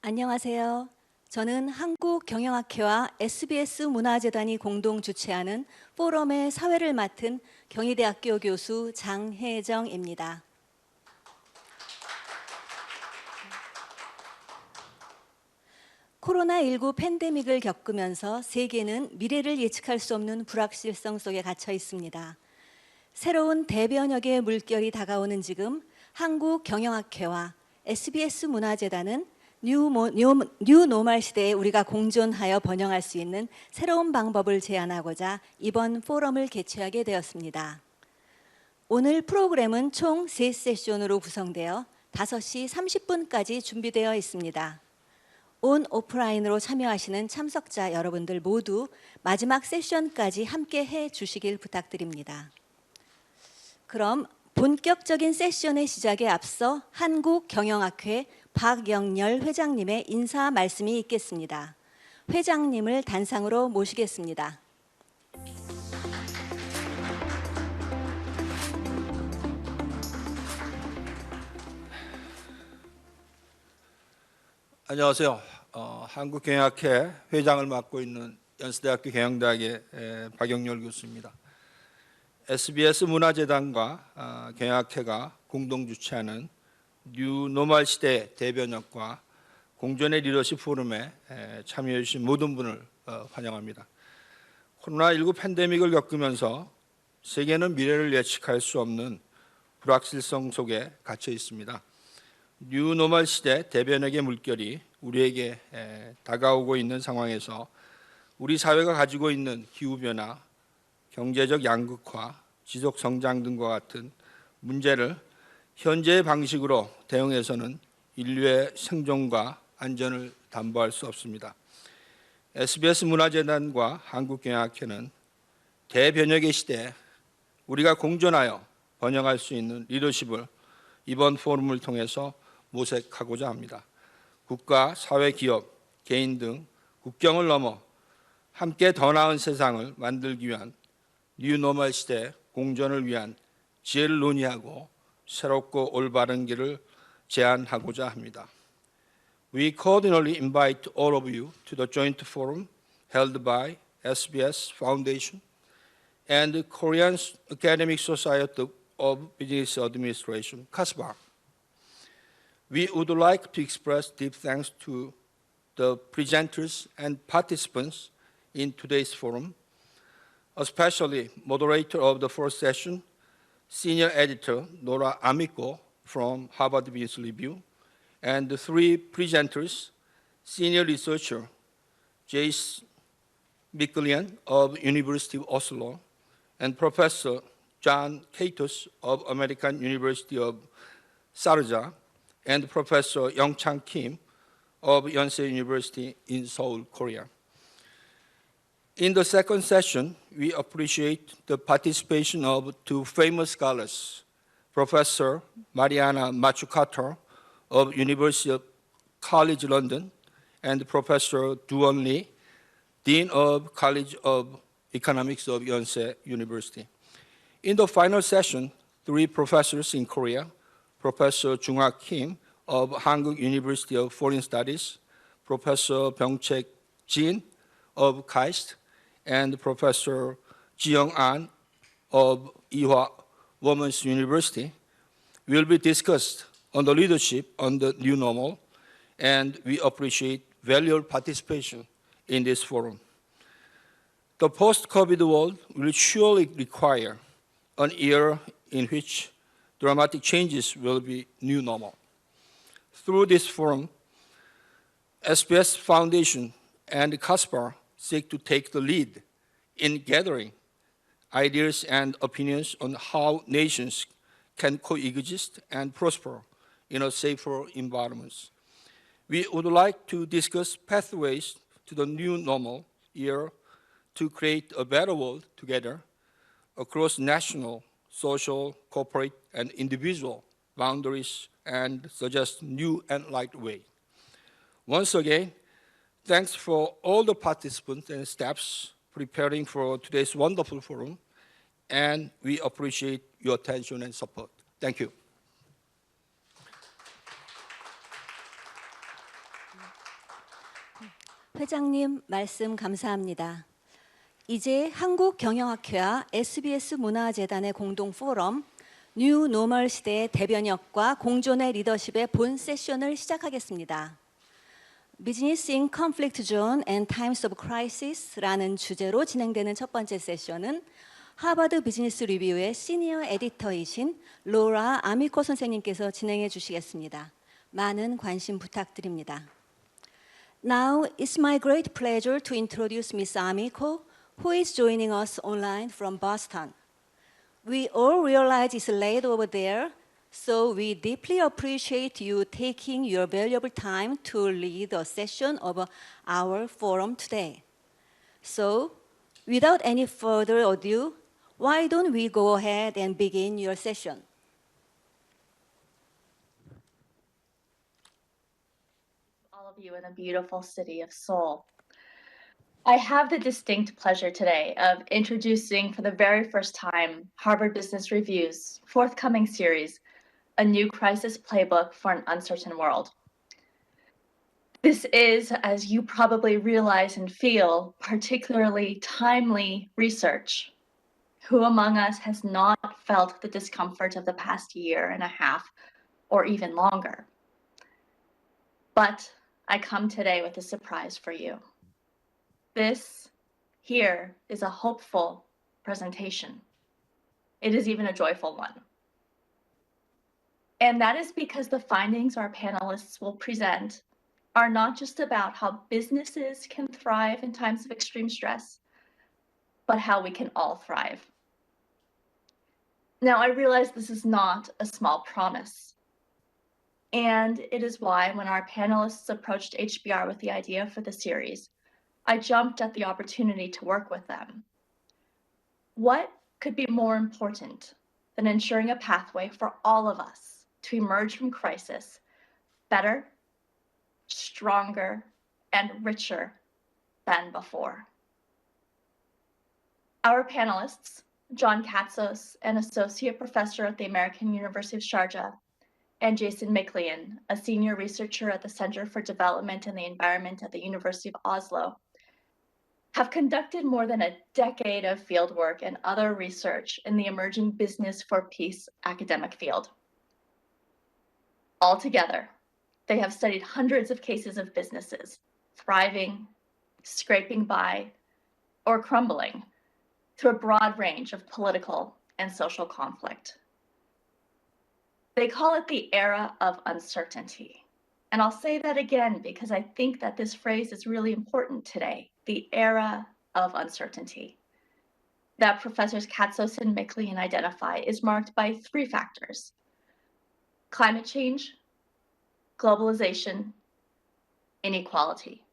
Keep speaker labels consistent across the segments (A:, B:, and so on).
A: 안녕하세요. 저는 한국경영학회와 Sbs문화재단이 공동 주최하는 포럼의 사회를 맡은 경희대학교 교수 장혜정입니다. 코로나19 팬데믹을 겪으면서 세계는 미래를 예측할 수 없는 불확실성 속에 갇혀 있습니다. 새로운 대변혁의 물결이 다가오는 지금 한국경영학회와 Sbs문화재단은 뉴노멀 시대에 우리가 공존하여 번영할 수 있는 새로운 방법을 제안하고자 이번 포럼을 개최하게 되었습니다. 오늘 프로그램은 총 3세션으로 구성되어 5시 30분까지 준비되어 있습니다. 온 오프라인으로 참여하시는 참석자 여러분들 모두 마지막 세션까지 함께 해 주시길 부탁드립니다. 그럼 본격적인 세션의 시작에 앞서 한국경영학회 박영렬 회장님의 인사 말씀이 있겠습니다. 회장님을 단상으로 모시겠습니다.
B: 안녕하세요. 한국경영학회 회장을 맡고 있는 연세대학교 경영대학의 박영렬 교수입니다. Sbs문화재단과 경영학회가 공동 주최하는 뉴노멀 시대 대변혁과 공존의 리더십 포럼에 참여해 주신 모든 분을 환영합니다. 코로나19 팬데믹을 겪으면서 세계는 미래를 예측할 수 없는 불확실성 속에 갇혀 있습니다. 뉴노멀 시대 대변혁의 물결이 우리에게 다가오고 있는 상황에서 우리 사회가 가지고 있는 기후변화, 경제적 양극화, 지속성장 등과 같은 문제를 현재의 방식으로 대응해서는 인류의 생존과 안전을 담보할 수 없습니다. Sbs문화재단과 한국경영학회는 대변혁의 시대에 우리가 공존하여 번영할 수 있는 리더십을 이번 포럼을 통해서 모색하고자 합니다. 국가, 사회, 기업, 개인 등 국경을 넘어 함께 더 나은 세상을 만들기 위한 뉴노멀 시대 공존을 위한 지혜를 논의하고 새롭고 올바른 길을 제안하고자 합니다. We cordially invite all of you to the joint forum held by SBS Foundation and the Korean Academic Society of Business Administration, KASBA. We would like to express deep thanks to the presenters and participants in today's forum, especially moderator of the first session, Senior Editor Nora Amico from Harvard Business Review, and the three presenters, Senior Researcher Jace Mikkelien of University of Oslo, and Professor John Katos of American University of Sharjah, and Professor Young-Chang Kim of Yonsei University in Seoul, Korea. In the second session, we appreciate the participation of two famous scholars, Professor Mariana Mazzucato of University College London and Professor Duan Lee, Dean of College of Economics of Yonsei University. In the final session, three professors in Korea, Professor Jung-ha Kim of Hankuk University of Foreign Studies, Professor Byung-Chek Jin of KAIST, and Professor Ji-young An of Ewha Women's University will be discussed on the leadership on the new normal, and we appreciate valuable participation in this forum. The post-COVID world will surely require an era in which dramatic changes will be new normal. Through this forum, SBS Foundation and CASPAR seek to take the lead in gathering ideas and opinions on how nations can coexist and prosper in a safer environment. We would like to discuss pathways to the new normal era to create a better world together across national, social, corporate, and individual boundaries and suggest new and light way. Once again, thanks for all the participants and staffs preparing for today's wonderful forum, and we appreciate your attention and support. Thank you.
A: 회장님 말씀 감사합니다. 이제 한국경영학회와 SBS문화재단의 공동포럼 뉴 노멀 시대의 대변혁과 공존의 리더십의 본 세션을 시작하겠습니다. Business in Conflict Zone and Times of Crisis라는 주제로 진행되는 첫 번째 세션은 하버드 비즈니스 리뷰의 시니어 에디터이신 로라 아미코 선생님께서 진행해 주시겠습니다. 많은 관심 부탁드립니다. Now it's my great pleasure to introduce Ms. Amiko, who is joining us online from Boston. We all realize it's late over there, so we deeply appreciate you taking your valuable time to lead a session of our forum today. So, without any further ado, why don't we go ahead and begin your session?
C: All of you in the beautiful city of Seoul. I have the distinct pleasure today of introducing for the very first time Harvard Business Review's forthcoming series, A New Crisis Playbook for an Uncertain World. This is, as you probably realize and feel, particularly timely research. Who among us has not felt the discomfort of the past year and a half or even longer? But I come today with a surprise for you. This here is a hopeful presentation. It is even a joyful one. And that is because the findings our panelists will present are not just about how businesses can thrive in times of extreme stress, but how we can all thrive. Now, I realize this is not a small promise. And it is why when our panelists approached HBR with the idea for the series, I jumped at the opportunity to work with them. What could be more important than ensuring a pathway for all of us to emerge from crisis better, stronger, and richer than before? Our panelists, John Katsos, an associate professor at the American University of Sharjah, and Jason Miklian, a senior researcher at the Center for Development and the Environment at the University of Oslo, have conducted more than a decade of fieldwork and other research in the emerging business for peace academic field. Altogether, they have studied hundreds of cases of businesses thriving, scraping by, or crumbling through a broad range of political and social conflict. They call it the era of uncertainty. And I'll say that again because I think that this phrase is really important today, the era of uncertainty. That Professors Katsos and Miklian identify is marked by three factors: climate change, globalization, inequality.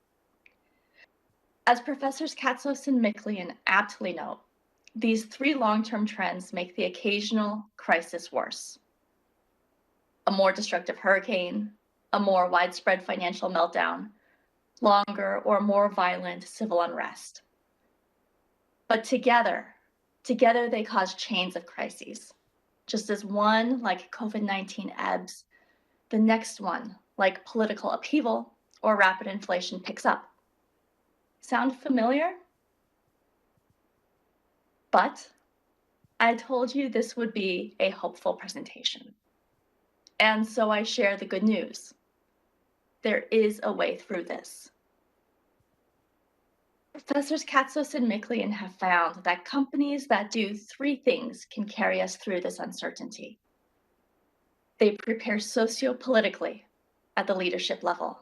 C: As Professors Katsos and Miklian aptly note, these three long-term trends make the occasional crisis worse. A more destructive hurricane, a more widespread financial meltdown, longer or more violent civil unrest. But together they cause chains of crises. Just as one, like COVID-19, ebbs, the next one, like political upheaval or rapid inflation, picks up. Sound familiar? But I told you this would be a hopeful presentation. And so I share the good news. There is a way through this. Professors Katsos and Miklian have found that companies that do three things can carry us through this uncertainty. They prepare socio-politically at the leadership level.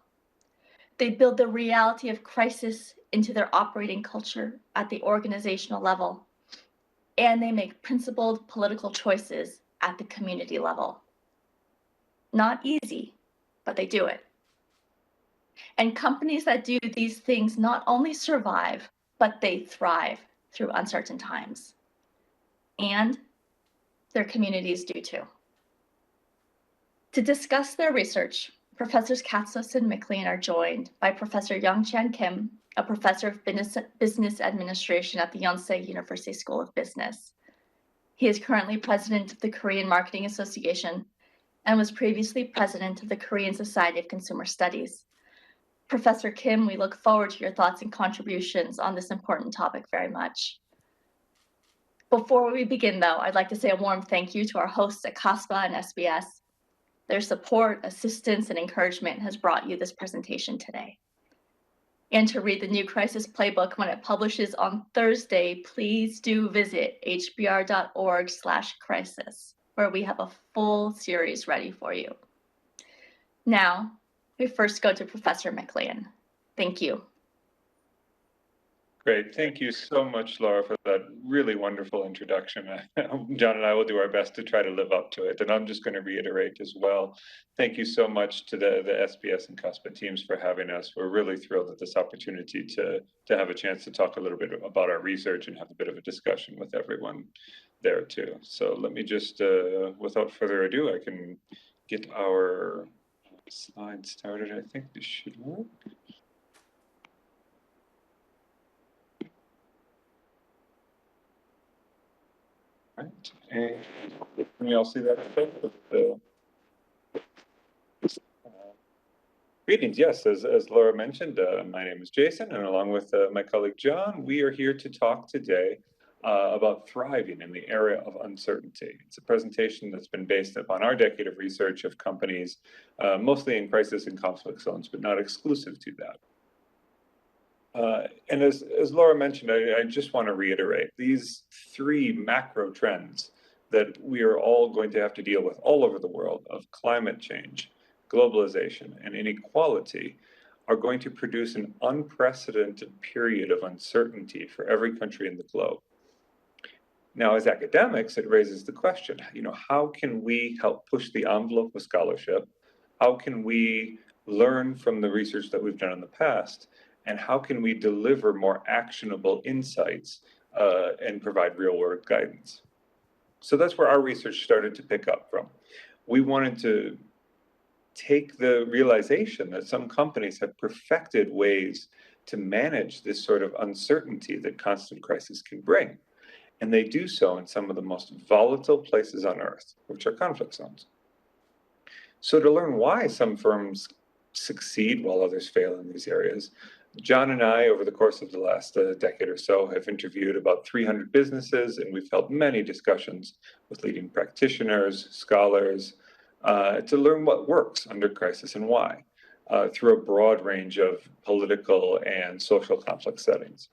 C: They build the reality of crisis into their operating culture at the organizational level. And they make principled political choices at the community level. Not easy, but they do it. And companies that do these things not only survive, but they thrive through uncertain times. And their communities do too. To discuss their research, Professors Katsos and Miklian are joined by Professor Young-Chan Kim, a professor of business administration at the Yonsei University School of Business. He is currently president of the Korean Marketing Association and was previously president of the Korean Society of Consumer Studies. Professor Kim, we look forward to your thoughts and contributions on this important topic very much. Before we begin, though, I'd like to say a warm thank you to our hosts at CASPA and SBS. Their support, assistance, and encouragement has brought you this presentation today. And to read the new crisis playbook when it publishes on Thursday, please do visit hbr.org/crisis, where we have a full series ready for you. Now, we first go to Professor McLean. Thank you.
D: Great. Thank you so much, Laura, for that really wonderful introduction. John and I will do our best to try to live up to it. And I'm just going to reiterate as well. Thank you so much to the SBS and CASPA teams for having us. We're really thrilled at this opportunity to have a chance to talk a little bit about our research and have a bit of a discussion with everyone there too. So let me just, without further ado, I can get our slides started. I think this should work. Right. And can you all see that? Greetings. Yes, as Laura mentioned, my name is Jason, and along with my colleague John, we are here to talk today about thriving in the area of uncertainty. It's a presentation that's been based upon our decade of research of companies, mostly in crisis and conflict zones, but not exclusive to that. And as Laura mentioned, I just want to reiterate these three macro trends that we are all going to have to deal with all over the world of climate change, globalization, and inequality are going to produce an unprecedented period of uncertainty for every country in the globe. Now, as academics, it raises the question, how can we help push the envelope of scholarship? How can we learn from the research that we've done in the past? And how can we deliver more actionable insights and provide real-world guidance? So that's where our research started to pick up from. We wanted to take the realization that some companies have perfected ways to manage this sort of uncertainty that constant crisis can bring. And they do so in some of the most volatile places on Earth, which are conflict zones. So to learn why some firms succeed while others fail in these areas, John and I, over the course of the last decade or so, have interviewed about 300 businesses, and we've held many discussions with leading practitioners, scholars, to learn what works under crisis and why, through a broad range of political and social conflict settings.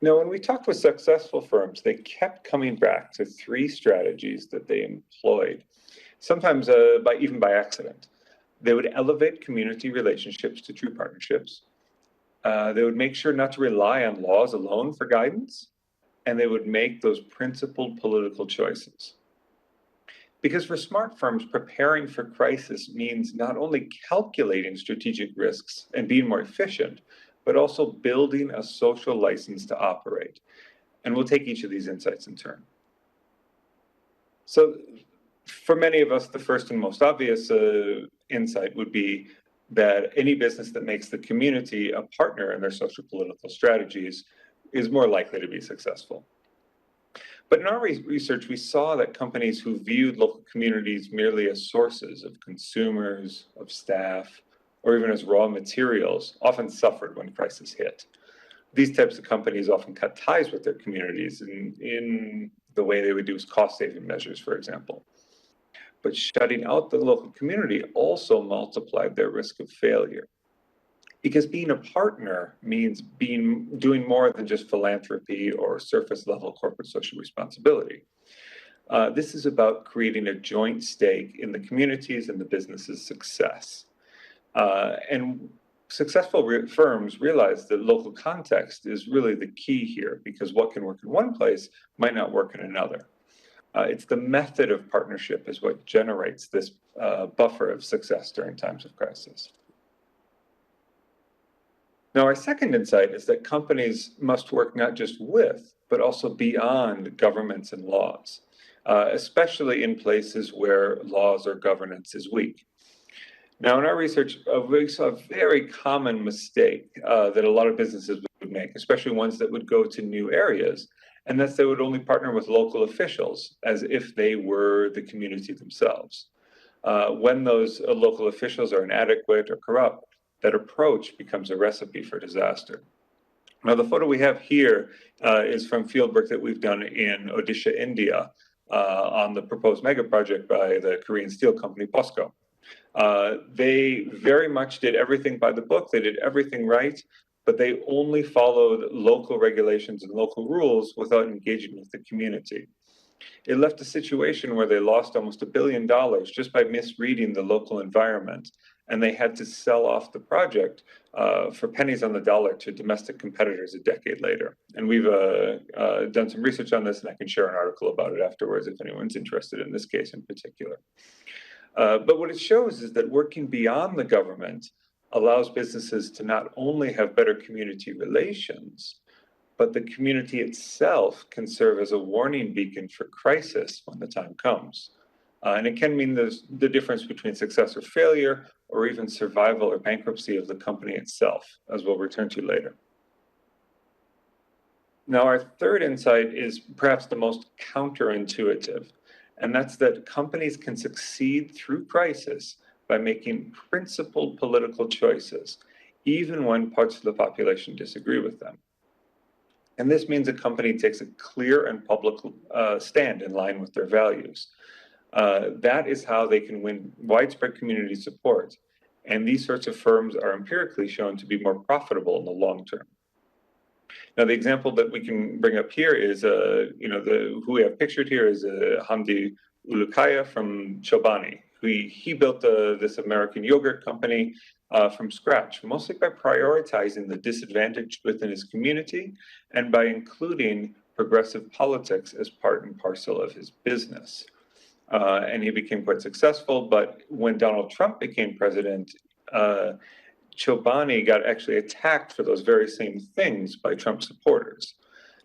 D: Now, when we talked with successful firms, they kept coming back to three strategies that they employed, sometimes even by accident. They would elevate community relationships to true partnerships. They would make sure not to rely on laws alone for guidance, and they would make those principled political choices. Because for smart firms, preparing for crisis means not only calculating strategic risks and being more efficient, but also building a social license to operate. And we'll take each of these insights in turn. So for many of us, the first and most obvious insight would be that any business that makes the community a partner in their social political strategies is more likely to be successful. But in our research, we saw that companies who viewed local communities merely as sources of consumers, of staff, or even as raw materials often suffered when crisis hit. These types of companies often cut ties with their communities in the way they would use cost-saving measures, for example. But shutting out the local community also multiplied their risk of failure. Because being a partner means doing more than just philanthropy or surface-level corporate social responsibility. This is about creating a joint stake in the communities and the business's success. And successful firms realize that local context is really the key here, because what can work in one place might not work in another. It's the method of partnership is what generates this buffer of success during times of crisis. Now, our second insight is that companies must work not just with, but also beyond governments and laws, especially in places where laws or governance is weak. Now, in our research, we saw a very common mistake that a lot of businesses would make, especially ones that would go to new areas, and that's they would only partner with local officials as if they were the community themselves. when those local officials are inadequate or corrupt, that approach becomes a recipe for disaster. Now, the photo we have here is from fieldwork that we've done in Odisha, India, on the proposed mega project by the Korean steel company POSCO. They very much did everything by the book. They did everything right, but they only followed local regulations and local rules without engaging with the community. It left a situation where they lost almost $1 billion just by misreading the local environment, and they had to sell off the project for pennies on the dollar to domestic competitors a decade later. And we've done some research on this, and I can share an article about it afterwards if anyone's interested in this case in particular. But what it shows is that working beyond the government allows businesses to not only have better community relations, but the community itself can serve as a warning beacon for crisis when the time comes. And it can mean the difference between success or failure, or even survival or bankruptcy of the company itself, as we'll return to later. Now, our third insight is perhaps the most counterintuitive, and that's that companies can succeed through crisis by making principled political choices, even when parts of the population disagree with them. And this means a company takes a clear and public stand in line with their values. That is how they can win widespread community support. And these sorts of firms are empirically shown to be more profitable in the long term. Now, the example that we can bring up here is, who we have pictured here is Hamdi Ulukaya from Chobani. He built this American yogurt company from scratch, mostly by prioritizing the disadvantaged within his community and by including progressive politics as part and parcel of his business. And he became quite successful, but when Donald Trump became president, Chobani got actually attacked for those very same things by Trump supporters.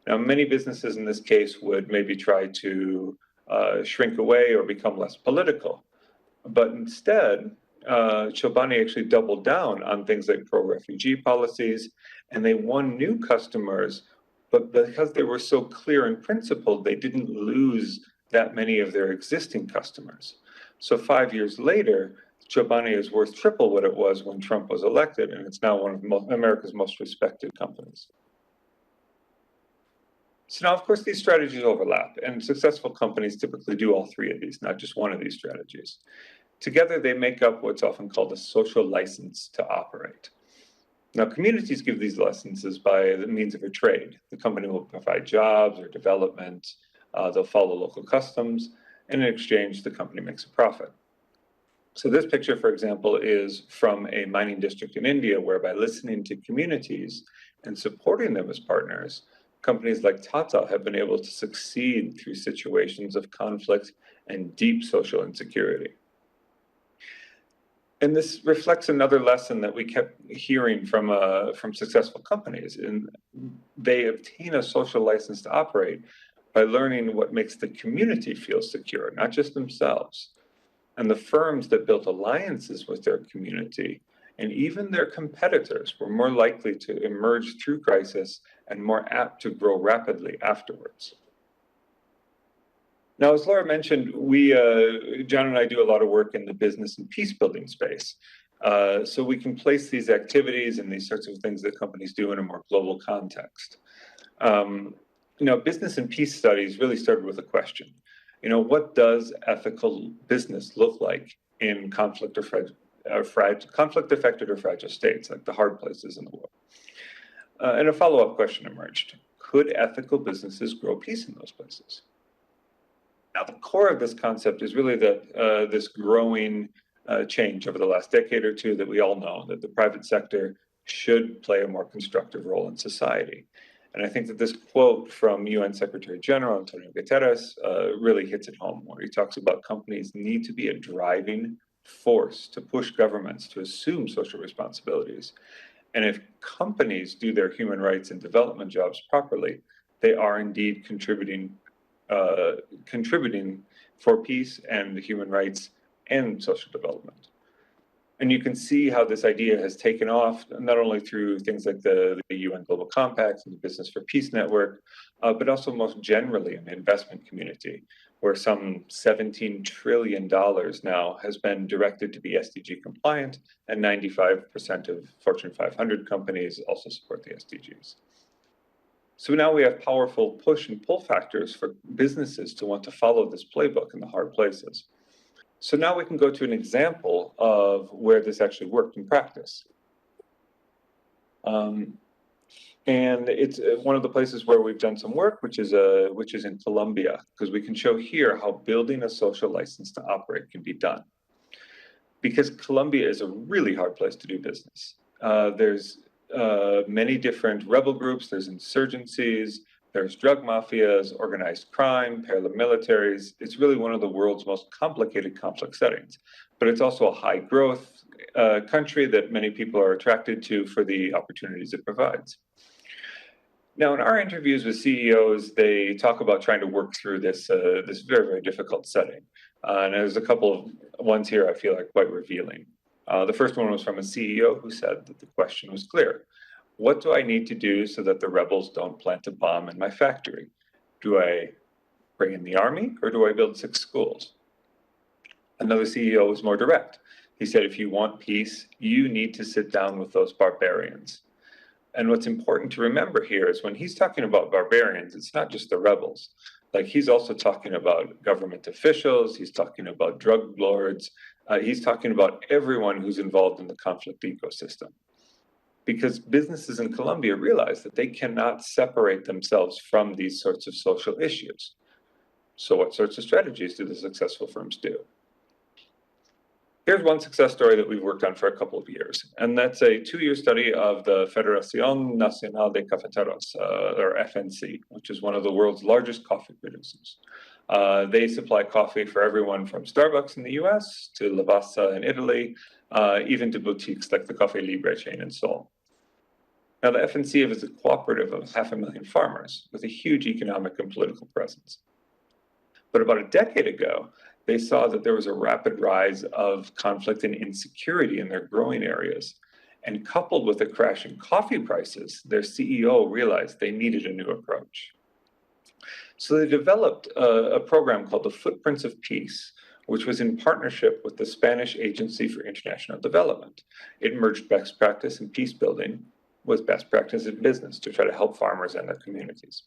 D: Now, many businesses in this case would maybe try to shrink away or become less political. But instead, Chobani actually doubled down on things like pro-refugee policies, and they won new customers, but because they were so clear and principled, they didn't lose that many of their existing customers. So 5 years later, Chobani is worth triple what it was when Trump was elected, and it's now one of America's most respected companies. So now, of course, these strategies overlap, and successful companies typically do all three of these, not just one of these strategies. Together, they make up what's often called a social license to operate. Now, communities give these licenses by the means of a trade. The company will provide jobs or development, they'll follow local customs, and in exchange, the company makes a profit. So this picture, for example, is from a mining district in India, where by listening to communities and supporting them as partners, companies like Tata have been able to succeed through situations of conflict and deep social insecurity. And this reflects another lesson that we kept hearing from successful companies. And they obtain a social license to operate by learning what makes the community feel secure, not just themselves. And the firms that built alliances with their community and even their competitors were more likely to emerge through crisis and more apt to grow rapidly afterwards. Now, as Laura mentioned, John and I do a lot of work in the business and peace building space. So we can place these activities and these sorts of things that companies do in a more global context. Business and peace studies really started with a question. What does ethical business look like in conflict-affected or fragile states, like the hard places in the world? And a follow-up question emerged. Could ethical businesses grow peace in those places? Now, the core of this concept is really that this growing change over the last decade or two that we all know, that the private sector should play a more constructive role in society. And I think that this quote from UN Secretary General Antonio Guterres really hits it home, where he talks about companies need to be a driving force to push governments to assume social responsibilities. And if companies do their human rights and development jobs properly, they are indeed contributing for peace and human rights and social development. And you can see how this idea has taken off, not only through things like the UN Global Compact and the Business for Peace Network, but also most generally in the investment community, where some $17 trillion now has been directed to be SDG compliant, and 95% of Fortune 500 companies also support the SDGs. So now we have powerful push and pull factors for businesses to want to follow this playbook in the hard places. So now we can go to an example of where this actually worked in practice. And it's one of the places where we've done some work, which is in Colombia, because we can show here how building a social license to operate can be done. Because Colombia is a really hard place to do business. There's many different rebel groups, there's insurgencies, there's drug mafias, organized crime, paramilitaries. It's really one of the world's most complicated conflict settings. But it's also a high growth country that many people are attracted to for the opportunities it provides. Now, in our interviews with CEOs, they talk about trying to work through this very, very difficult setting. And there's a couple of ones here I feel like quite revealing. The first one was from a CEO who said that the question was clear. What do I need to do so that the rebels don't plant a bomb in my factory? Do I bring in the army or do I build 6 schools? Another CEO was more direct. He said, if you want peace, you need to sit down with those barbarians. And what's important to remember here is when he's talking about barbarians, it's not just the rebels. Like he's also talking about government officials, he's talking about drug lords, he's talking about everyone who's involved in the conflict ecosystem. Because businesses in Colombia realize that they cannot separate themselves from these sorts of social issues. So what sorts of strategies do the successful firms do? Here's one success story that we've worked on for a couple of years, and that's a 2-year study of the Federación Nacional de Cafeteros, or FNC, which is one of the world's largest coffee producers. They supply coffee for everyone from Starbucks in the US to Lavazza in Italy, even to boutiques like the Café Libre chain in Seoul. Now, the FNC is a cooperative of 500,000 farmers with a huge economic and political presence. But about a decade ago, they saw that there was a rapid rise of conflict and insecurity in their growing areas. And coupled with a crash in coffee prices, their CEO realized they needed a new approach. So they developed a program called the Footprints of Peace, which was in partnership with the Spanish Agency for International Development. It merged best practice in peace building with best practice in business to try to help farmers and their communities.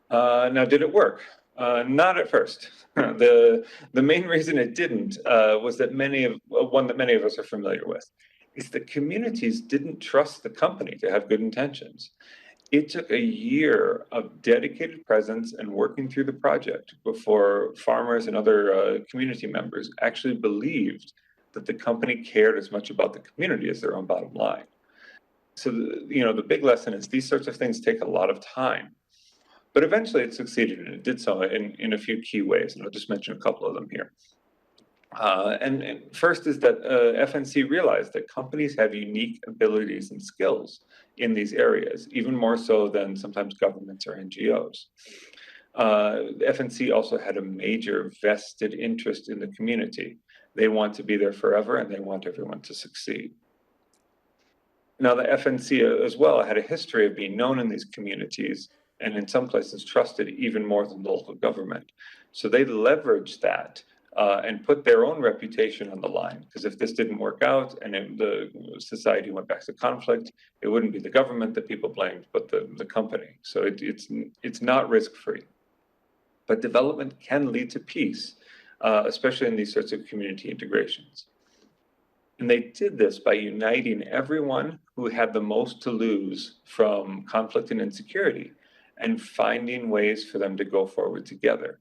D: Now, did it work? Not at first. The main reason it didn't was that one that many of us are familiar with, is that communities didn't trust the company to have good intentions. It took a year of dedicated presence and working through the project before farmers and other community members actually believed that the company cared as much about the community as their own bottom line. So, the big lesson is these sorts of things take a lot of time. But eventually it succeeded, and it did so in a few key ways, and I'll just mention a couple of them here. And first is that FNC realized that companies have unique abilities and skills in these areas, even more so than sometimes governments or NGOs. The FNC also had a major vested interest in the community. They want to be there forever, and they want everyone to succeed. Now, the FNC as well had a history of being known in these communities, and in some places trusted even more than the local government. So they leveraged that and put their own reputation on the line, because if this didn't work out and the society went back to conflict, it wouldn't be the government that people blamed, but the company. So it's not risk-free. But development can lead to peace, especially in these sorts of community integrations. And they did this by uniting everyone who had the most to lose from conflict and insecurity and finding ways for them to go forward together.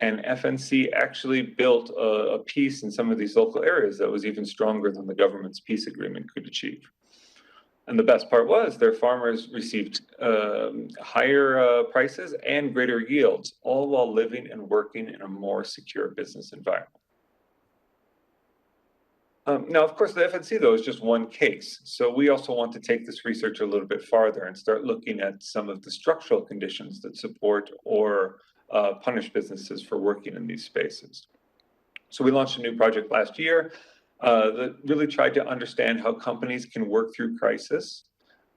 D: And FNC actually built a peace in some of these local areas that was even stronger than the government's peace agreement could achieve. And the best part was their farmers received higher prices and greater yields, all while living and working in a more secure business environment. Now, of course, the FNC, though, is just one case. So we also want to take this research a little bit farther and start looking at some of the structural conditions that support or punish businesses for working in these spaces. So we launched a new project last year that really tried to understand how companies can work through crisis,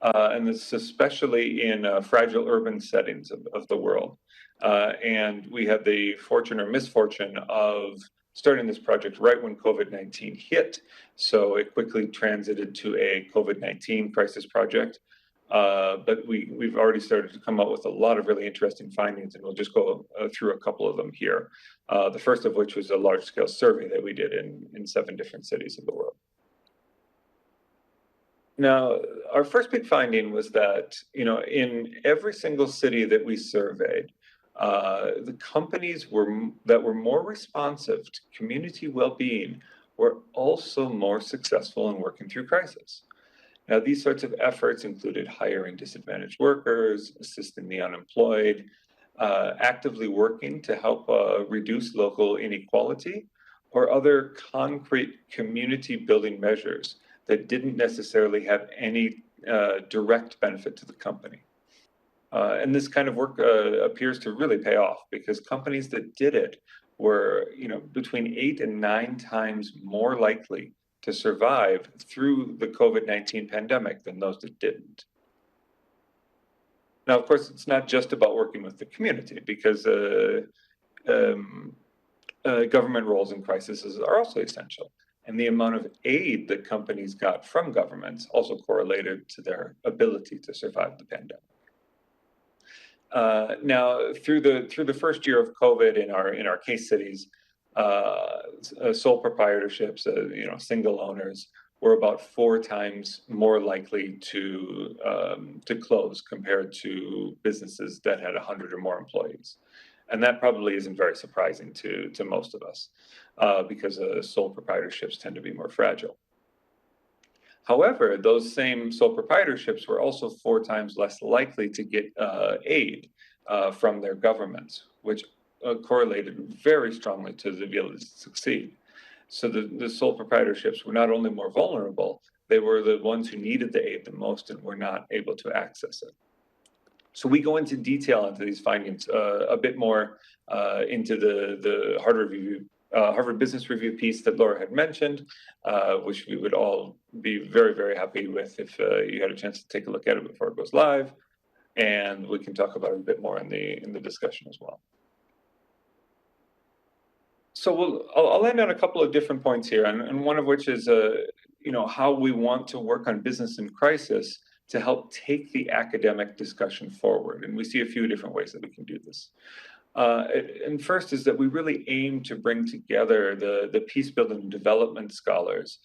D: and this especially in fragile urban settings of the world. And we had the fortune or misfortune of starting this project right when COVID-19 hit. So it quickly transited to a COVID-19 crisis project. But we've already started to come up with a lot of really interesting findings, and we'll just go through a couple of them here. The first of which was a large-scale survey that we did in 7 different cities of the world. Now, our first big finding was that, in every single city that we surveyed, the companies that were more responsive to community well-being were also more successful in working through crisis. Now, these sorts of efforts included hiring disadvantaged workers, assisting the unemployed, actively working to help reduce local inequality, or other concrete community building measures that didn't necessarily have any direct benefit to the company. And this kind of work appears to really pay off, because companies that did it were, between 8 and 9 times more likely to survive through the COVID-19 pandemic than those that didn't. Now, of course, it's not just about working with the community, because government roles in crises are also essential. And the amount of aid that companies got from governments also correlated to their ability to survive the pandemic. Now, through the first year of COVID in our case cities, sole proprietorships, single owners, were about 4 times more likely to close compared to businesses that had 100 or more employees. And that probably isn't very surprising to most of us, because sole proprietorships tend to be more fragile. However, those same sole proprietorships were also 4 times less likely to get aid from their governments, which correlated very strongly to the ability to succeed. So the sole proprietorships were not only more vulnerable, they were the ones who needed the aid the most and were not able to access it. So we go into detail into these findings a bit more into the Harvard Business Review piece that Laura had mentioned, which we would all be very, very happy with if you had a chance to take a look at it before it goes live. And we can talk about it a bit more in the discussion as well. So I'll end on a couple of different points here, and one of which is how we want to work on business in crisis to help take the academic discussion forward. And we see a few different ways that we can do this. And first is that we really aim to bring together the peace building and development scholars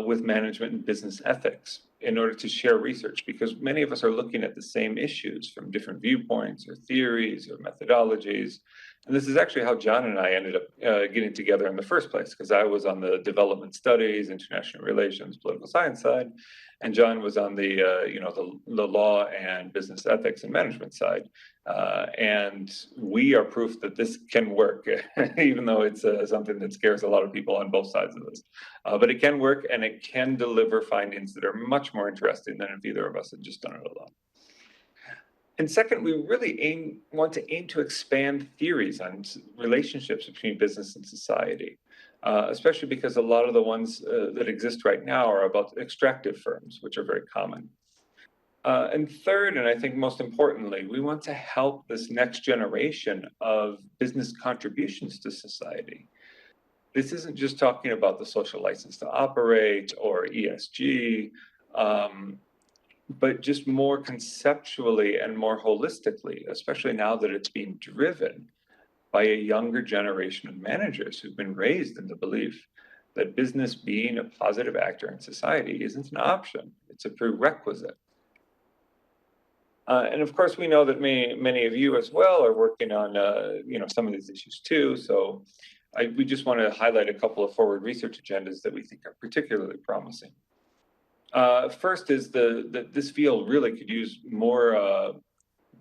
D: with management and business ethics in order to share research, because many of us are looking at the same issues from different viewpoints or theories or methodologies. And this is actually how John and I ended up getting together in the first place, because I was on the development studies, international relations, political science side, and John was on the law and business ethics and management side. And we are proof that this can work, even though it's something that scares a lot of people on both sides of this. But it can work, and it can deliver findings that are much more interesting than if either of us had just done it alone. And second, we really want to aim to expand theories on relationships between business and society, especially because a lot of the ones that exist right now are about extractive firms, which are very common. And third, and I think most importantly, we want to help this next generation of business contributions to society. This isn't just talking about the social license to operate or ESG, but just more conceptually and more holistically, especially now that it's being driven by a younger generation of managers who've been raised in the belief that business being a positive actor in society isn't an option, it's a prerequisite. And of course, we know that many of you as well are working on some of these issues too. So we just want to highlight a couple of forward research agendas that we think are particularly promising. First is that this field really could use more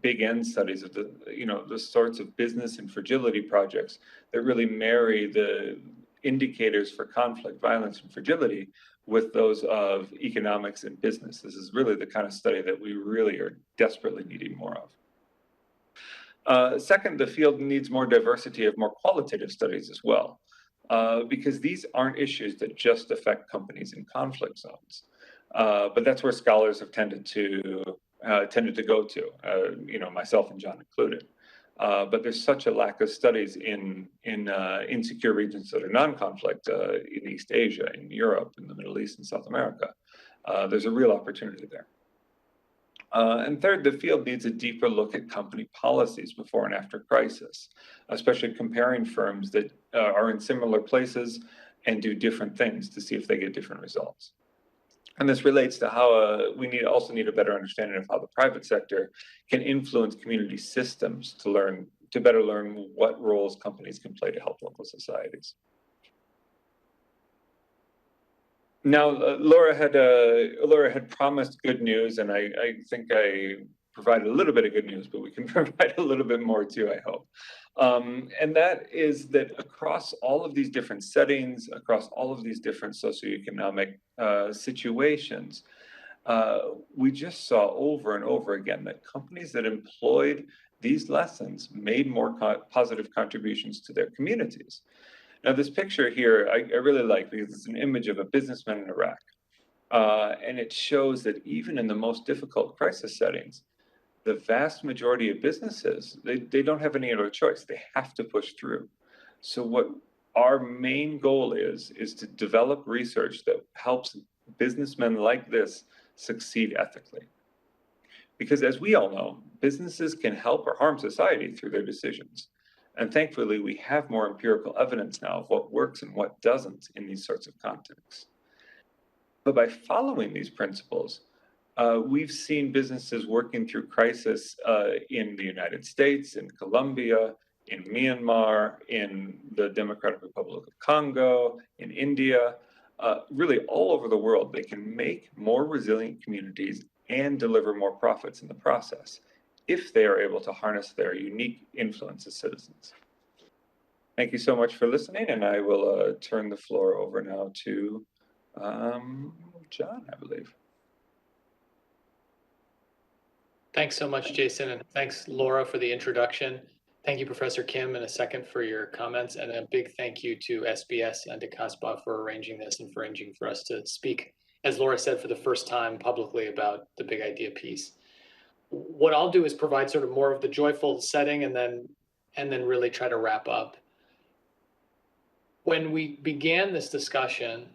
D: big N studies of the sorts of business and fragility projects that really marry the indicators for conflict, violence, and fragility with those of economics and business. This is really the kind of study that we really are desperately needing more of. Second, the field needs more diversity of more qualitative studies as well. because these aren't issues that just affect companies in conflict zones. But that's where scholars have tended to go to, myself and John included. But there's such a lack of studies in insecure regions that are non-conflict in East Asia, in Europe, in the Middle East, and South America. There's a real opportunity there. And third, the field needs a deeper look at company policies before and after crisis, especially comparing firms that are in similar places and do different things to see if they get different results. And this relates to how we also need a better understanding of how the private sector can influence community systems to better learn what roles companies can play to help local societies. Now, Laura had promised good news, and I think I provided a little bit of good news, but we can provide a little bit more too, I hope. And that is that across all of these different settings, across all of these different socioeconomic situations, we just saw over and over again that companies that employed these lessons made more positive contributions to their communities. Now, this picture here, I really like because it's an image of a businessman in Iraq. And it shows that even in the most difficult crisis settings, the vast majority of businesses, they don't have any other choice. They have to push through. So what our main goal is to develop research that helps businessmen like this succeed ethically. Because as we all know, businesses can help or harm society through their decisions. And thankfully, we have more empirical evidence now of what works and what doesn't in these sorts of contexts. But by following these principles, we've seen businesses working through crisis in the United States, in Colombia, in Myanmar, in the Democratic Republic of Congo, in India, really all over the world. They can make more resilient communities and deliver more profits in the process if they are able to harness their unique influence as citizens. Thank you so much for listening, and I will turn the floor over now to John, I believe.
E: Thanks so much, Jason, and thanks, Laura, for the introduction. Thank you, Professor Kim, in a second for your comments, and a big thank you to SBS and to CASPA for arranging this and for arranging for us to speak, as Laura said, for the first time publicly about the big idea piece. What I'll do is provide sort of more of the joyful setting and then really try to wrap up. When we began this discussion,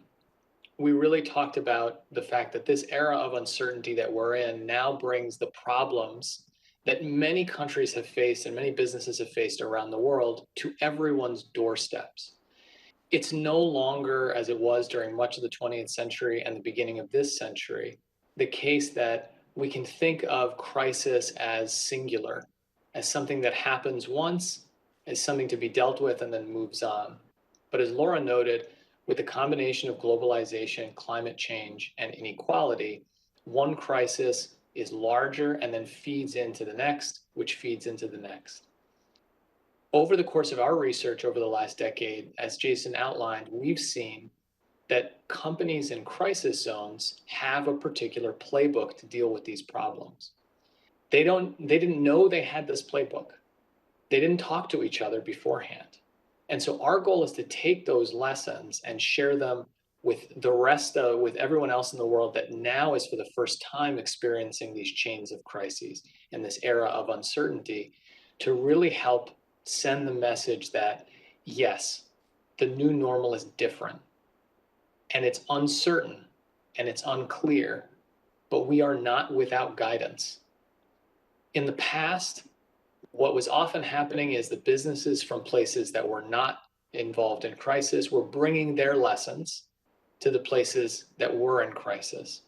E: we really talked about the fact that this era of uncertainty that we're in now brings the problems that many countries have faced and many businesses have faced around the world to everyone's doorsteps. It's no longer, as it was during much of the 20th century and the beginning of this century, the case that we can think of crisis as singular, as something that happens once, as something to be dealt with and then moves on. But as Laura noted, with the combination of globalization, climate change, and inequality, one crisis is larger and then feeds into the next, which feeds into the next. Over the course of our research over the last decade, as Jason outlined, we've seen that companies in crisis zones have a particular playbook to deal with these problems. They didn't know they had this playbook. They didn't talk to each other beforehand. And so our goal is to take those lessons and share them with with everyone else in the world that now is for the first time experiencing these chains of crises and this era of uncertainty, to really help send the message that, yes, the new normal is different and it's uncertain and it's unclear, but we are not without guidance. In the past, what was often happening is the businesses from places that were not involved in crisis were bringing their lessons to the places that were in crisis.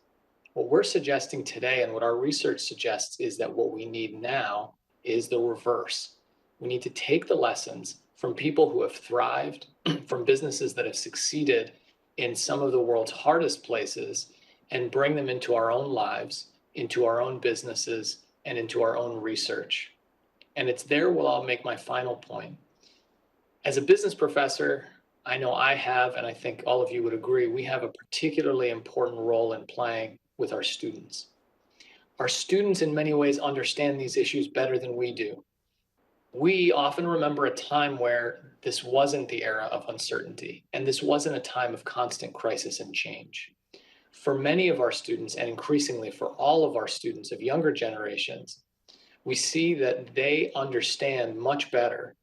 E: What we're suggesting today and what our research suggests is that what we need now is the reverse. We need to take the lessons from people who have thrived, from businesses that have succeeded in some of the world's hardest places, and bring them into our own lives, into our own businesses, and into our own research. And it's there where I'll make my final point. As a business professor, I know I have, and I think all of you would agree, we have a particularly important role in playing with our students. Our students in many ways understand these issues better than we do. We often remember a time where this wasn't the era of uncertainty, and this wasn't a time of constant crisis and change. For many of our students, and increasingly for all of our students of younger generations, we see that they understand much better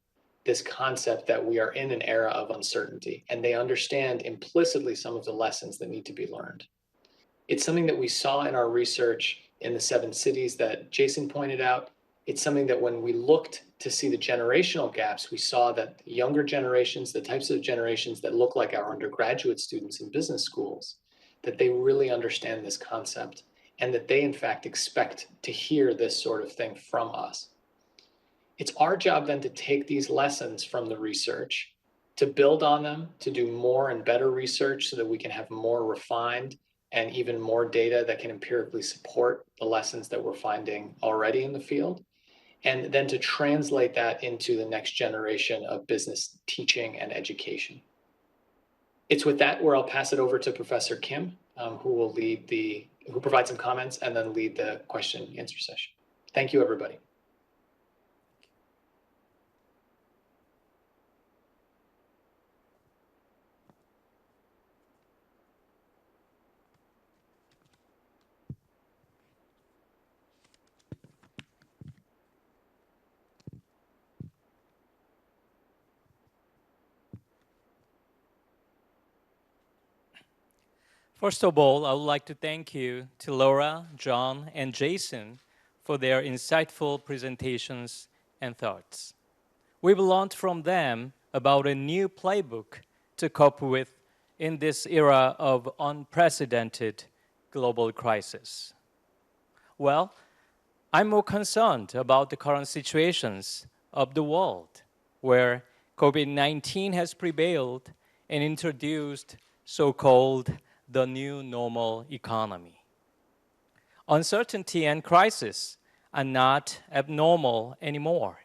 E: this concept that we are in an era of uncertainty, and they understand implicitly some of the lessons that need to be learned. It's something that we saw in our research in the 7 cities that Jason pointed out. It's something that when we looked to see the generational gaps, we saw that younger generations, the types of generations that look like our undergraduate students in business schools, that they really understand this concept and that they in fact expect to hear this sort of thing from us. It's our job then to take these lessons from the research, to build on them, to do more and better research so that we can have more refined and even more data that can empirically support the lessons that we're finding already in the field, and then to translate that into the next generation of business teaching and education. It's with that where I'll pass it over to Professor Kim, who provide some comments and then lead the question and answer session. Thank you, everybody.
F: First of all, I would like to thank you to Laura, John, and Jason for their insightful presentations and thoughts. We've learned from them about a new playbook to cope with in this era of unprecedented global crisis. Well, I'm more concerned about the current situations of the world where COVID-19 has prevailed and introduced so-called the new normal economy. Uncertainty and crisis are not abnormal anymore.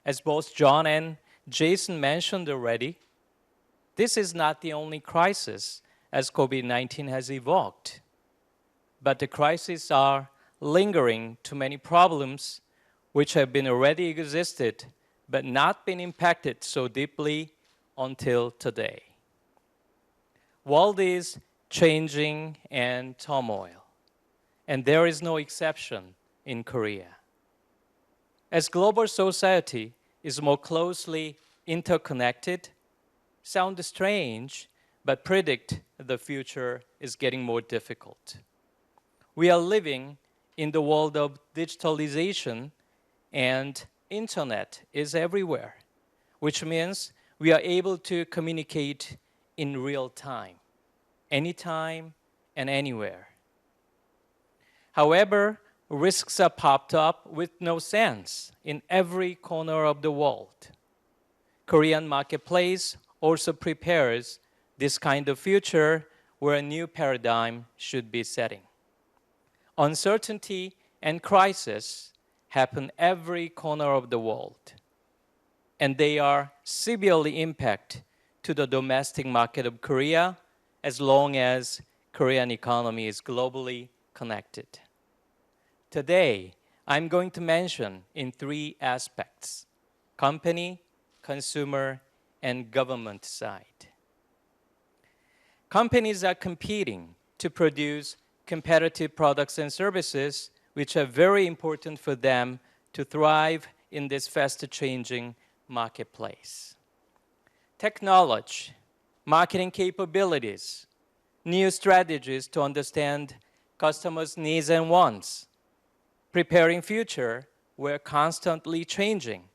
F: As both John and Jason mentioned already, this is not the only crisis as COVID-19 has evoked, but the crises are lingering to many problems which have been already existed but not been impacted so deeply until today. World is changing and turmoil, and there is no exception in Korea. As global society is more closely interconnected, sound strange, but predict the future is getting more difficult. We are living in the world of digitalization, and internet is everywhere, which means we are able to communicate in real time, anytime and anywhere. However, risks are popped up with no sense in every corner of the world. Korean marketplace also prepares this kind of future where a new paradigm should be setting. Uncertainty and crisis happen every corner of the world, and they are severely impact to the domestic market of Korea as long as Korean economy is globally connected. Today, I'm going to mention in 3 aspects: company, consumer, and government side. Companies are competing to produce competitive products and services which are very important for them to thrive in this fast-changing marketplace. Technology, marketing capabilities, new strategies to understand customers' needs and wants, preparing future, we're constantly changing,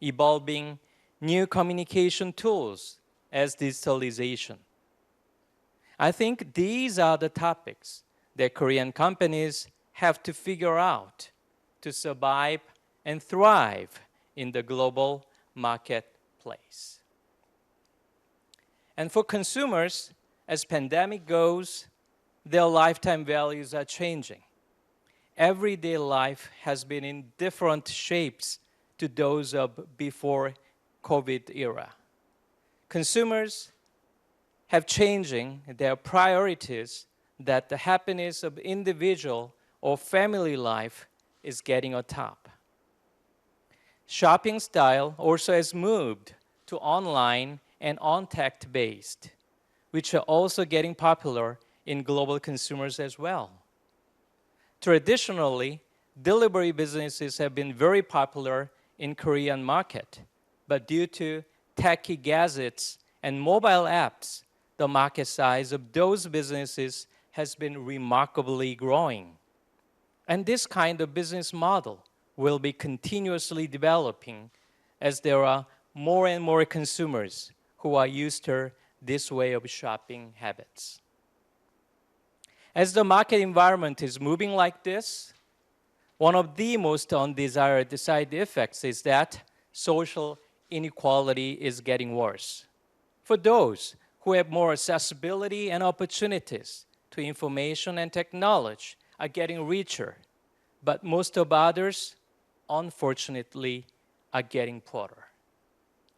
F: evolving new communication tools as digitalization. I think these are the topics that Korean companies have to figure out to survive and thrive in the global marketplace. And for consumers, as pandemic goes, their lifetime values are changing. Everyday life has been in different shapes to those of before COVID era. Consumers have changing their priorities that the happiness of individual or family life is getting on top. shopping style also has moved to online and on-tech based, which are also getting popular in global consumers as well. Traditionally, delivery businesses have been very popular in Korean market, but due to techy gadgets and mobile apps, the market size of those businesses has been remarkably growing. And this kind of business model will be continuously developing as there are more and more consumers who are used to this way of shopping habits. As the market environment is moving like this, one of the most undesired side effects is that social inequality is getting worse. For those who have more accessibility and opportunities to information and technology are getting richer, but most of others, unfortunately, are getting poorer.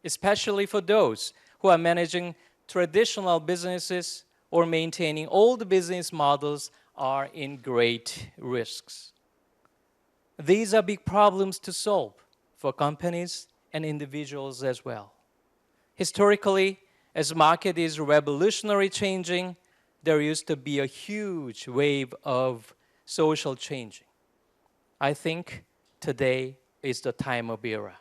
F: Especially for those who are managing traditional businesses or maintaining old business models are in great risks. These are big problems to solve for companies and individuals as well. Historically, as market is revolutionary changing, there used to be a huge wave of social changing. I think today is the time of era.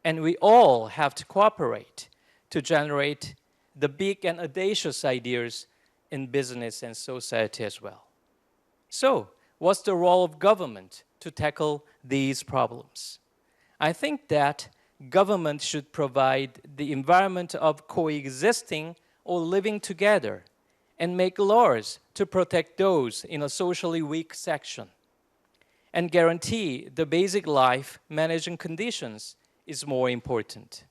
F: And we all have to cooperate to generate the big and audacious ideas in business and society as well. So, what's the role of government to tackle these problems? I think that government should provide the environment of coexisting or living together and make laws to protect those in a socially weak section and guarantee the basic life managing conditions is more important.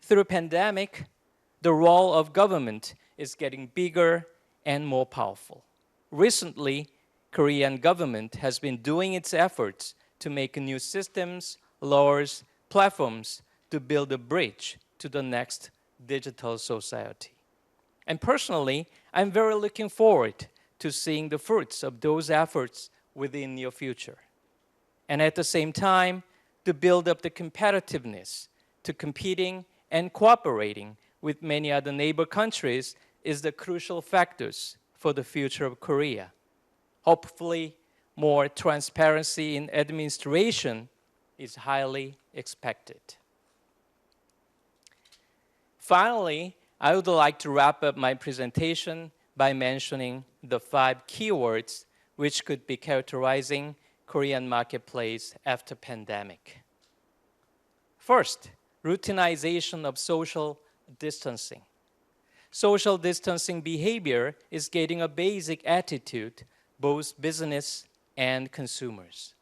F: Through pandemic, the role of government is getting bigger and more powerful. Recently, Korean government has been doing its efforts to make new systems, laws, platforms to build a bridge to the next digital society. And personally, I'm very looking forward to seeing the fruits of those efforts within near future. And at the same time, to build up the competitiveness to competing and cooperating with many other neighbor countries is the crucial factors for the future of Korea. Hopefully, more transparency in administration is highly expected. Finally, I would like to wrap up my presentation by mentioning the 5 keywords which could be characterizing Korean marketplace after pandemic. First, routinization of social distancing. Social distancing behavior is getting a basic attitude, both business and consumers.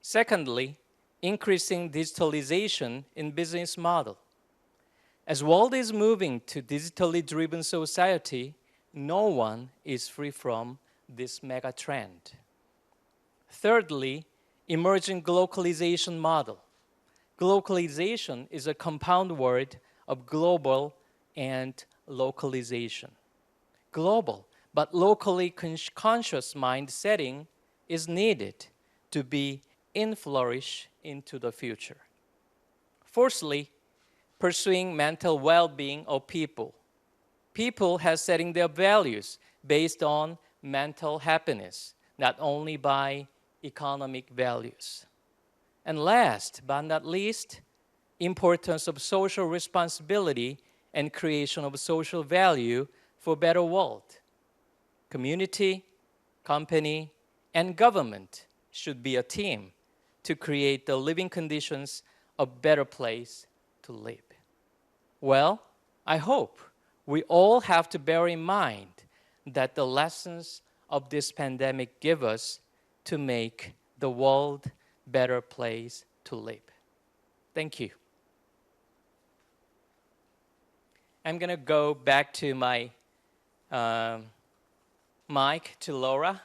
F: Secondly, increasing digitalization in business model. As world is moving to digitally driven society, no one is free from this mega trend. Thirdly, emerging globalization model. Globalization is a compound word of global and localization. Global, but locally conscious mind setting is needed to be in flourish into the future. Fourthly, pursuing mental well-being of people. People have setting their values based on mental happiness, not only by economic values. And last but not least, importance of social responsibility and creation of social value for a better world. Community, company, and government should be a team to create the living conditions of better place to live. Well, I hope we all have to bear in mind that the lessons of this pandemic give us to make the world better place to live. Thank you. I'm going to go back to my mic to Laura.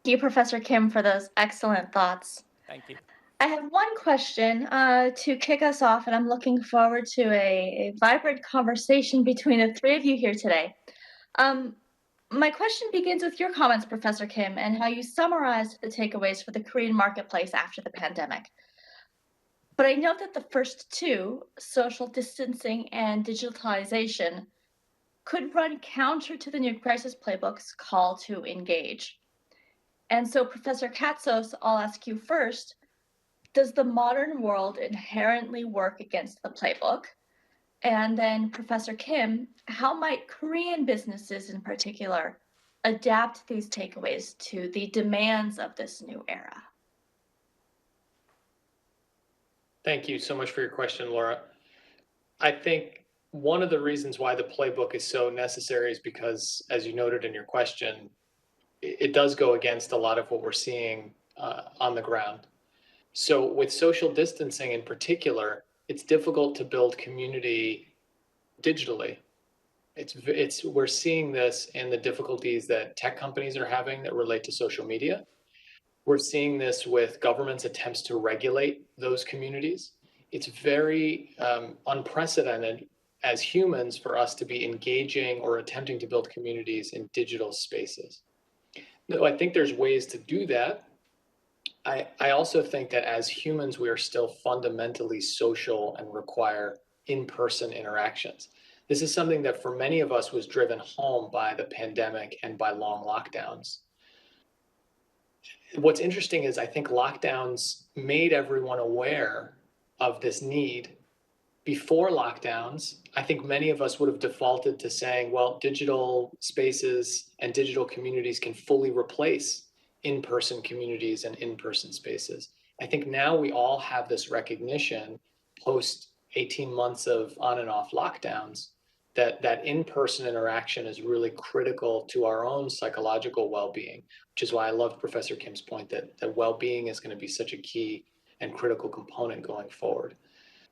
C: Thank you, Professor Kim, for those excellent thoughts.
F: Thank you.
C: I have one question to kick us off, and I'm looking forward to a vibrant conversation between the three of you here today. My question begins with your comments, Professor Kim, and how you summarized the takeaways for the Korean marketplace after the pandemic. But I note that the first two, social distancing and digitalization, could run counter to the new crisis playbook's call to engage. And so, Professor Katsos, I'll ask you first, does the modern world inherently work against the playbook? And then, Professor Kim, how might Korean businesses in particular adapt these takeaways to the demands of this new era?
E: Thank you so much for your question, Laura. I think one of the reasons why the playbook is so necessary is because, as you noted in your question, it does go against a lot of what we're seeing on the ground. So with social distancing in particular, it's difficult to build community digitally. We're seeing this in the difficulties that tech companies are having that relate to social media. We're seeing this with governments' attempts to regulate those communities. It's very unprecedented as humans for us to be engaging or attempting to build communities in digital spaces. No, I think there's ways to do that. I also think that as humans, we are still fundamentally social and require in-person interactions. This is something that for many of us was driven home by the pandemic and by long lockdowns. What's interesting is I think lockdowns made everyone aware of this need. Before lockdowns, I think many of us would have defaulted to saying, well, digital spaces and digital communities can fully replace in-person communities and in-person spaces. I think now we all have this recognition post 18 months of on and off lockdowns that in-person interaction is really critical to our own psychological well-being, which is why I loved Professor Kim's point that well-being is going to be such a key and critical component going forward.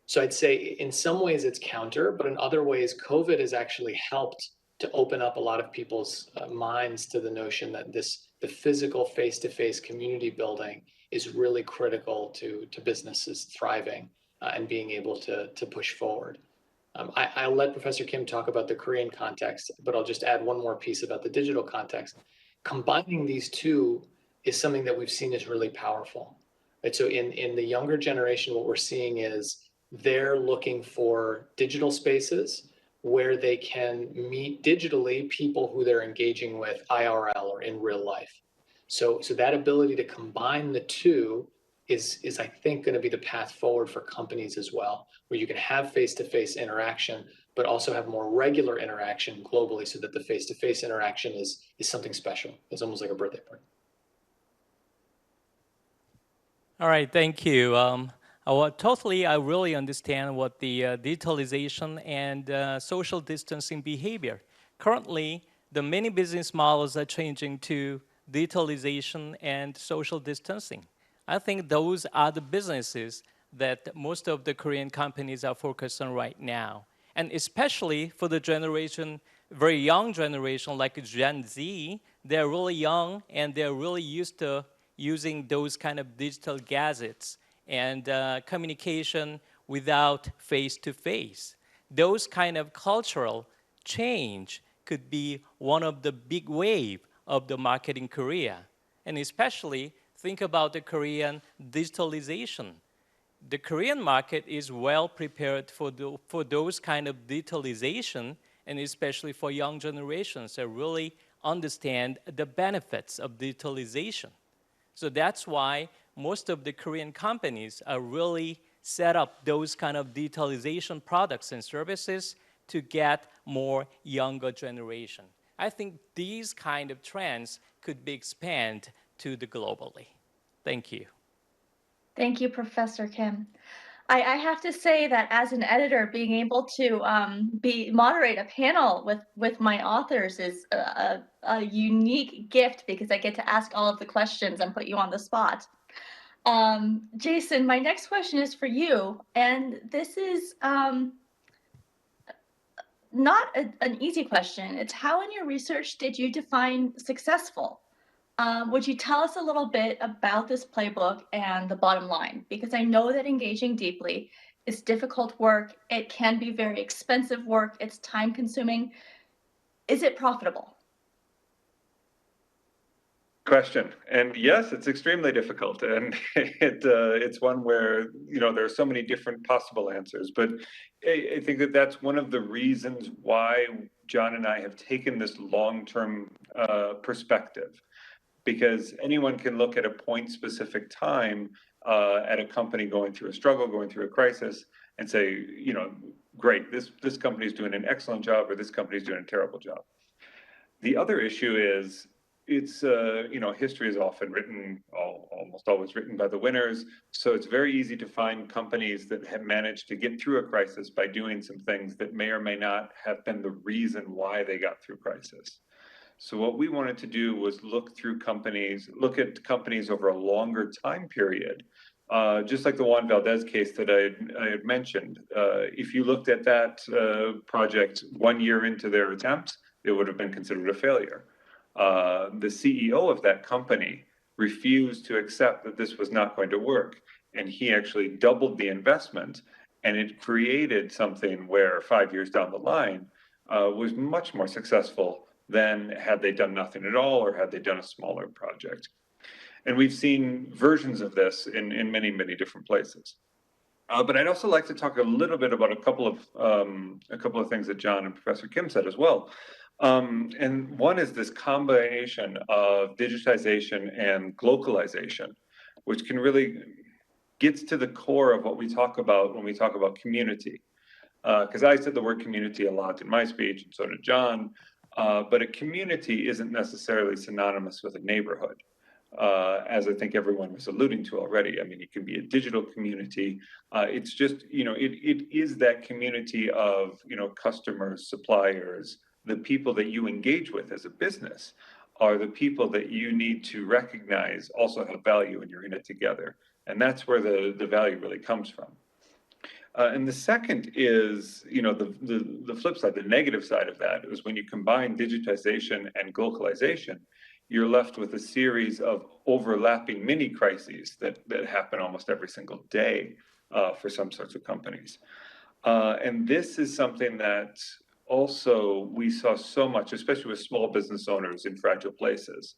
E: So I'd say in some ways it's counter, but in other ways, COVID has actually helped to open up a lot of people's minds to the notion that the physical face-to-face community building is really critical to businesses thriving and being able to push forward. I'll let Professor Kim talk about the Korean context, but I'll just add one more piece about the digital context. Combining these two is something that we've seen is really powerful. Right? So in the younger generation, what we're seeing is they're looking for digital spaces where they can meet digitally people who they're engaging with IRL or in real life. So that ability to combine the two is I think going to be the path forward for companies as well, where you can have face-to-face interaction, but also have more regular interaction globally so that the face-to-face interaction is something special. It's almost like a birthday party.
F: All right, thank you. I really understand what the digitalization and social distancing behavior. Currently, the many business models are changing to digitalization and social distancing. I think those are the businesses that most of the Korean companies are focused on right now. And especially for the generation, very young generation like Gen Z, they're really young and they're really used to using those kind of digital gadgets and communication without face-to-face. Those kind of cultural change could be one of the big wave of the market in Korea. And especially think about the Korean digitalization. The Korean market is well prepared for those kind of digitalization, and especially for young generations that really understand the benefits of digitalization. So that's why most of the Korean companies are really set up those kind of digitalization products and services to get more younger generation. I think these kind of trends could be expanded to the globally. Thank you.
C: Thank you, Professor Kim. I have to say that as an editor, being able to moderate a panel with my authors is a unique gift because I get to ask all of the questions and put you on the spot. Jason, my next question is for you, and this is not an easy question. It's how in your research did you define successful? Would you tell us a little bit about this playbook and the bottom line? Because I know that engaging deeply is difficult work. It can be very expensive work. It's time consuming. Is it profitable?
D: question, and yes, it's extremely difficult, and it's one where there are so many different possible answers. But I think that that's one of the reasons why John and I have taken this long-term perspective, because anyone can look at a point-specific time at a company going through a struggle, going through a crisis, and say, great, this company is doing an excellent job, or this company is doing a terrible job. The other issue is, it's history is often written, almost always written by the winners. So it's very easy to find companies that have managed to get through a crisis by doing some things that may or may not have been the reason why they got through crisis. So what we wanted to do was look at companies over a longer time period. Just like the Juan Valdez case that I had mentioned, if you looked at that project 1 year into their attempt, it would have been considered a failure. The CEO of that company refused to accept that this was not going to work, and he actually doubled the investment, and it created something where 5 years down the line was much more successful than had they done nothing at all, or had they done a smaller project. And we've seen versions of this in many, many different places. But I'd also like to talk a little bit about a couple of things that John and Professor Kim said as well. And one is this combination of digitization and globalization, which can really gets to the core of what we talk about when we talk about community. Because I said the word community a lot in my speech, and so did John. But a community isn't necessarily synonymous with a neighborhood, as I think everyone was alluding to already. I mean, it can be a digital community. It's just, it is that community of, customers, suppliers, the people that you engage with as a business are the people that you need to recognize also have value, and you're in it together. And that's where the value really comes from. And the second is, the flip side, the negative side of that is when you combine digitization and globalization, you're left with a series of overlapping mini crises that happen almost every single day for some sorts of companies. And this is something that also we saw so much, especially with small business owners in fragile places.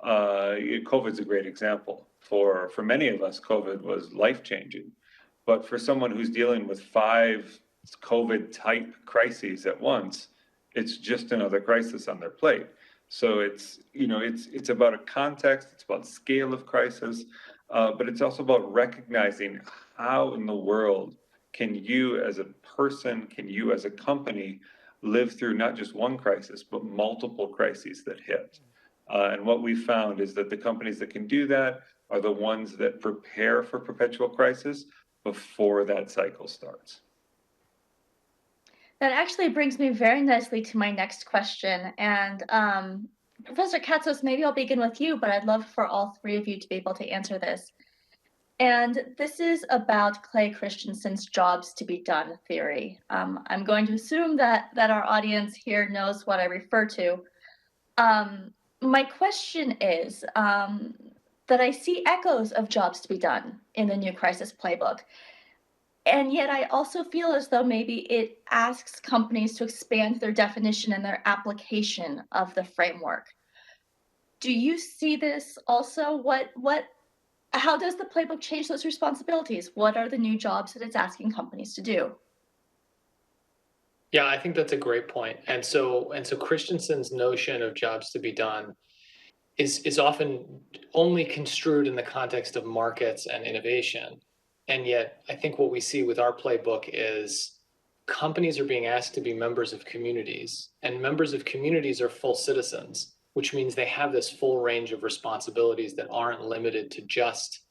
D: COVID's a great example. For many of us, COVID was life-changing. But for someone who's dealing with 5 COVID-type crises at once, it's just another crisis on their plate. So it's about a context, it's about scale of crisis, but it's also about recognizing how in the world can you as a person, can you as a company live through not just one crisis, but multiple crises that hit. And what we found is that the companies that can do that are the ones that prepare for perpetual crisis before that cycle starts.
C: That actually brings me very nicely to my next question. And Professor Katsos, maybe I'll begin with you, but I'd love for all three of you to be able to answer this. And this is about Clay Christensen's jobs to be done theory. I'm going to assume that our audience here knows what I refer to. My question is that I see echoes of jobs to be done in the new crisis playbook. And yet I also feel as though maybe it asks companies to expand their definition and their application of the framework. Do you see this also? How does the playbook change those responsibilities? What are the new jobs that it's asking companies to do?
E: Yeah, I think that's a great point. And so Christensen's notion of jobs to be done is often only construed in the context of markets and innovation. And yet I think what we see with our playbook is companies are being asked to be members of communities, and members of communities are full citizens, which means they have this full range of responsibilities that aren't limited to just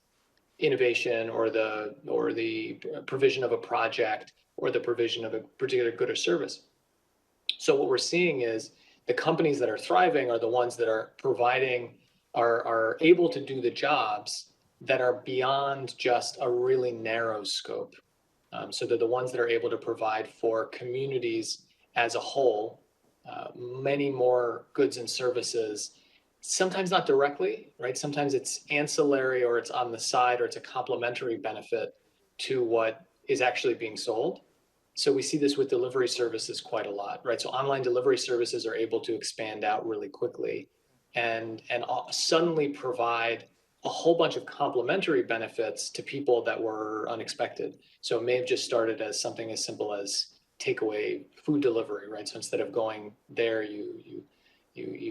E: innovation or the provision of a project or the provision of a particular good or service. So what we're seeing is the companies that are thriving are the ones that are providing, are able to do the jobs that are beyond just a really narrow scope. So they're the ones that are able to provide for communities as a whole, many more goods and services, sometimes not directly, right? Sometimes it's ancillary, or it's on the side, or it's a complementary benefit to what is actually being sold. So we see this with delivery services quite a lot, right? So online delivery services are able to expand out really quickly and suddenly provide a whole bunch of complementary benefits to people that were unexpected. So it may have just started as something as simple as takeaway food delivery, right? So instead of going there, you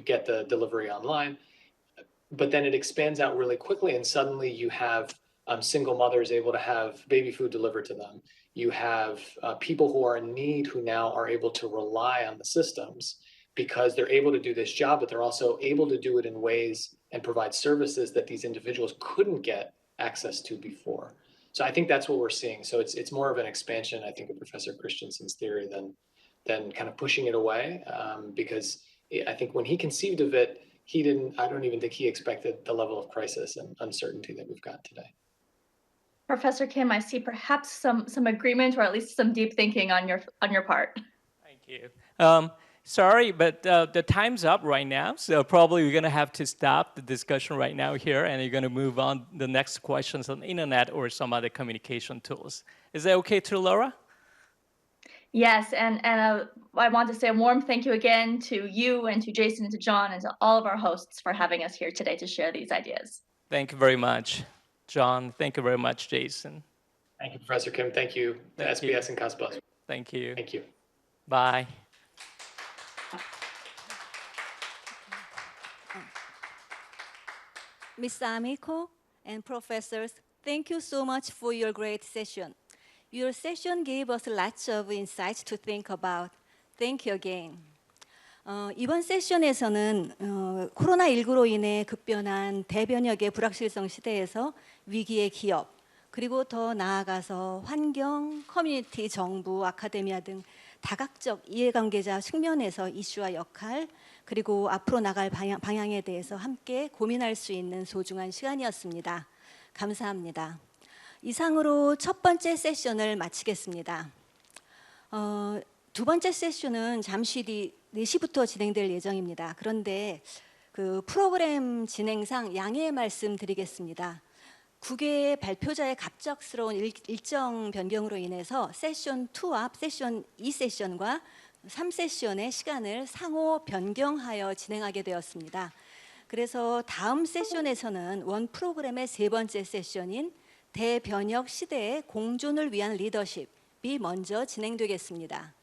E: get the delivery online, but then it expands out really quickly, and suddenly you have single mothers able to have baby food delivered to them. You have people who are in need who now are able to rely on the systems because they're able to do this job, but they're also able to do it in ways and provide services that these individuals couldn't get access to before. So I think that's what we're seeing. So it's more of an expansion, I think, of Professor Christensen's theory than kind of pushing it away, because I think when he conceived of it, I don't even think he expected the level of crisis and uncertainty that we've got today.
C: Professor Kim, I see perhaps some agreement or at least some deep thinking on your part.
F: Thank you. Sorry, but the time's up right now, so probably we're going to have to stop the discussion right now here, and you're going to move on the next questions on the internet or some other communication tools. Is that okay to Laura?
C: Yes, and I want to say a warm thank you again to you and to Jason and to John and to all of our hosts for having us here today to share these ideas.
F: Thank you very much, John. Thank you very much, Jason.
E: Thank you, Professor Kim. Thank you to SBS and Kasbah.
F: Thank you.
E: Thank you.
F: Bye.
A: Ms. Amico and professors, thank you so much for your great session. Your session gave us lots of insights to think about. Thank you again. 이번 세션에서는 코로나19로 인해 급변한 대변역의 불확실성 시대에서 위기의 기업, 그리고 더 나아가서 환경, 커뮤니티, 정부, 아카데미아 등 다각적 이해관계자 측면에서 이슈와 역할, 그리고 앞으로 나갈 방향에 대해서 함께 고민할 수 있는 소중한 시간이었습니다. 감사합니다. 이상으로 첫 번째 세션을 마치겠습니다. 두 번째 세션은 잠시 뒤 4시부터 진행될 예정입니다. 그런데 그 프로그램 진행상 양해의 말씀 드리겠습니다. 9개의 발표자의 갑작스러운 일정 변경으로 인해서 세션 2와 세션 2세션과 3세션의 시간을 상호 변경하여 진행하게 되었습니다. 그래서 다음 세션에서는 원 프로그램의 세 번째 세션인 대변역 시대의 공존을 위한 리더십이 먼저 진행되겠습니다.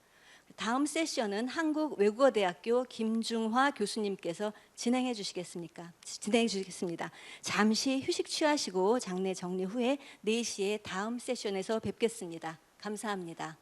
A: 다음 세션은 한국외국어대학교 김중화 교수님께서 진행해 주시겠습니다. 잠시 휴식 취하시고 장례 정리 후에 4시에 다음 세션에서 뵙겠습니다. 감사합니다.